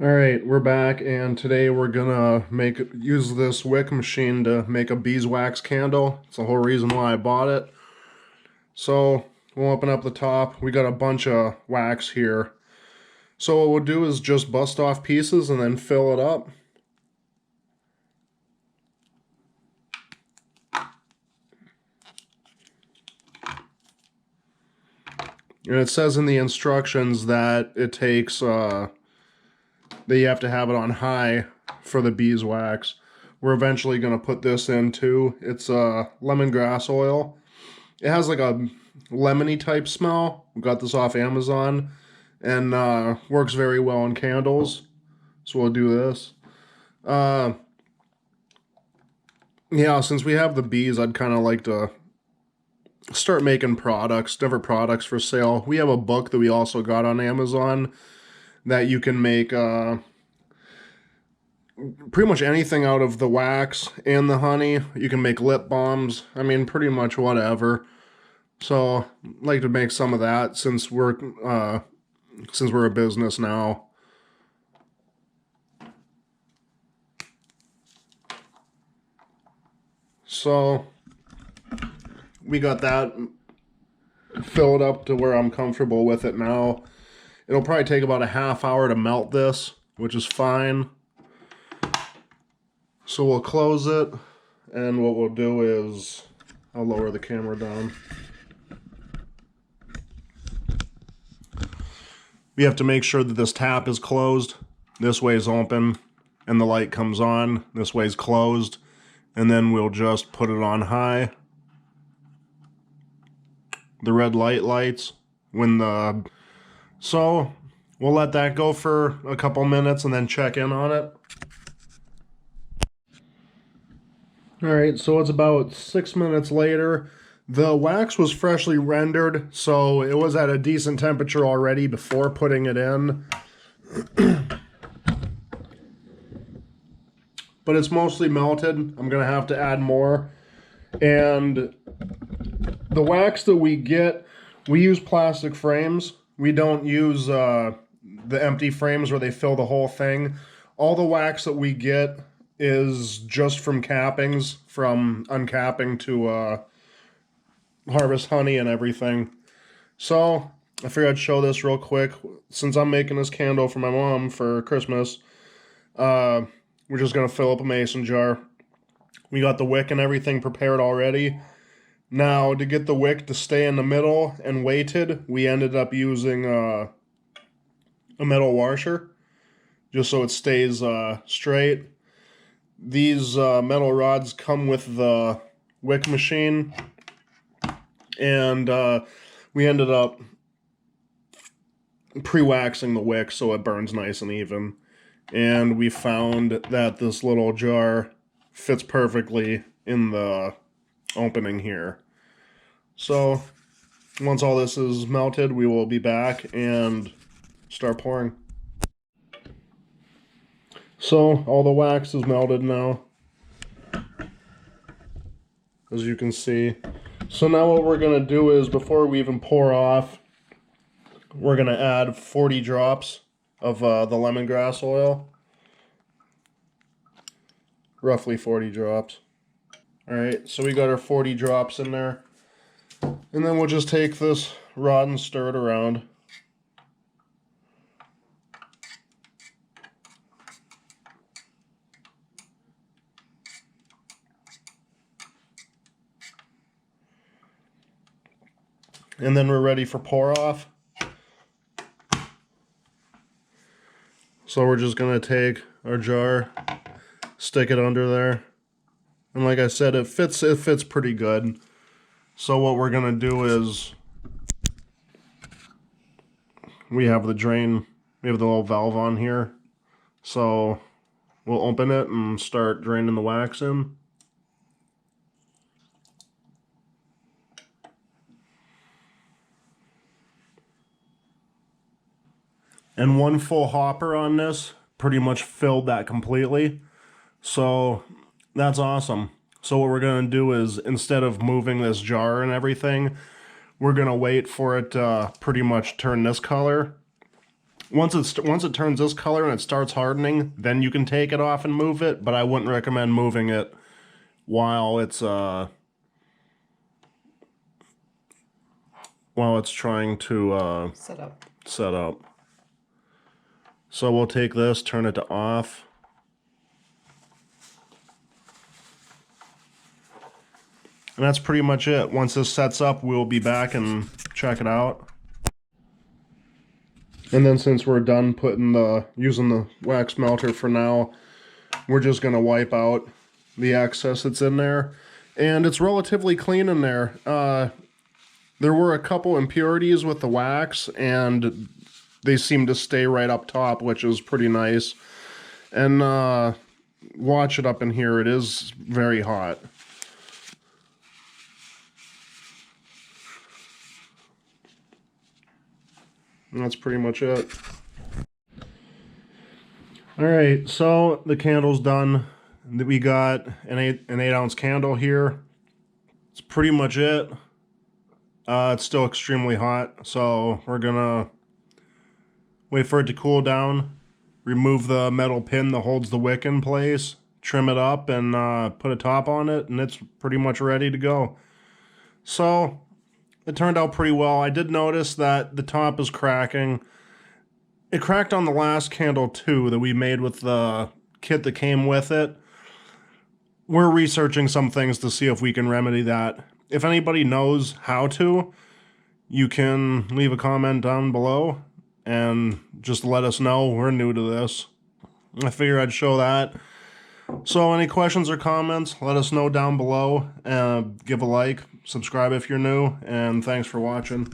Alright, we're back, and today we're gonna use this wick machine to make a beeswax candle. It's the whole reason why I bought it. So we'll open up the top. We got a bunch of wax here. So what we'll do is just bust off pieces and then fill it up. And it says in the instructions that it takes that you have to have it on high for the beeswax. We're eventually going to put this in too. It's lemongrass oil. It has like a lemony type smell. We got this off Amazon and works very well in candles. So we'll do this. Yeah, since we have the bees, I'd kind of like to start making different products for sale. We have a book that we also got on Amazon that you can make pretty much anything out of the wax and the honey. You can make lip balms. I mean, pretty much whatever. So, I'd like to make some of that since we're a business now. So, we got that filled up to where I'm comfortable with it now. It'll probably take about a half hour to melt this, which is fine. So we'll close it, and what we'll do is I'll lower the camera down. We have to make sure that this tap is closed. This way is open, and the light comes on. This way is closed, and then we'll just put it on high. The red light lights so we'll let that go for a couple minutes and then check in on it. Alright, so it's about 6 minutes later. The wax was freshly rendered, so it was at a decent temperature already before putting it in. But it's mostly melted. I'm going to have to add more. And the wax that we get, we use plastic frames. We don't use the empty frames where they fill the whole thing. All the wax that we get is just from cappings, from uncapping to harvest honey and everything. So I figured I'd show this real quick. Since I'm making this candle for my mom for Christmas, we're just going to fill up a mason jar. We got the wick and everything prepared already. Now, to get the wick to stay in the middle and weighted, we ended up using a metal washer, just so it stays straight. These metal rods come with the wick machine, and we ended up pre-waxing the wick so it burns nice and even. And we found that this little jar fits perfectly in the opening here. So once all this is melted, we will be back and start pouring. So all the wax is melted now, as you can see. So now what we're going to do is, before we even pour off, we're going to add 40 drops of the lemongrass oil. Roughly 40 drops. Alright, so we got our 40 drops in there. And then we'll just take this rod and stir it around. And then we're ready for pour off. So we're just going to take our jar, stick it under there. And like I said, it fits pretty good. So what we're going to do is, we have the drain, we have the little valve on here. So we'll open it and start draining the wax in. And one full hopper on this pretty much filled that completely. So that's awesome. So what we're going to do is, instead of moving this jar and everything, we're going to wait for it to pretty much turn this color. Once it turns this color and it starts hardening, then you can take it off and move it, but I wouldn't recommend moving it while it's trying to set up. So we'll take this, turn it to off. And that's pretty much it. Once this sets up, we'll be back and check it out. And then since we're done using the wax melter for now, we're just gonna wipe out the excess that's in there. And it's relatively clean in there. There were a couple impurities with the wax, and they seem to stay right up top, which is pretty nice. And watch it up in here. It is very hot. And that's pretty much it. Alright, so the candle's done. We got an 8 ounce candle here. That's pretty much it. It's still extremely hot, so we're gonna wait for it to cool down, remove the metal pin that holds the wick in place, trim it up, and put a top on it, and it's pretty much ready to go. So it turned out pretty well. I did notice that the top is cracking. It cracked on the last candle too that we made with the kit that came with it. We're researching some things to see if we can remedy that. If anybody knows how to, you can leave a comment down below and just let us know. We're new to this. I figured I'd show that. So any questions or comments, let us know down below. Give a like, subscribe if you're new, and thanks for watching.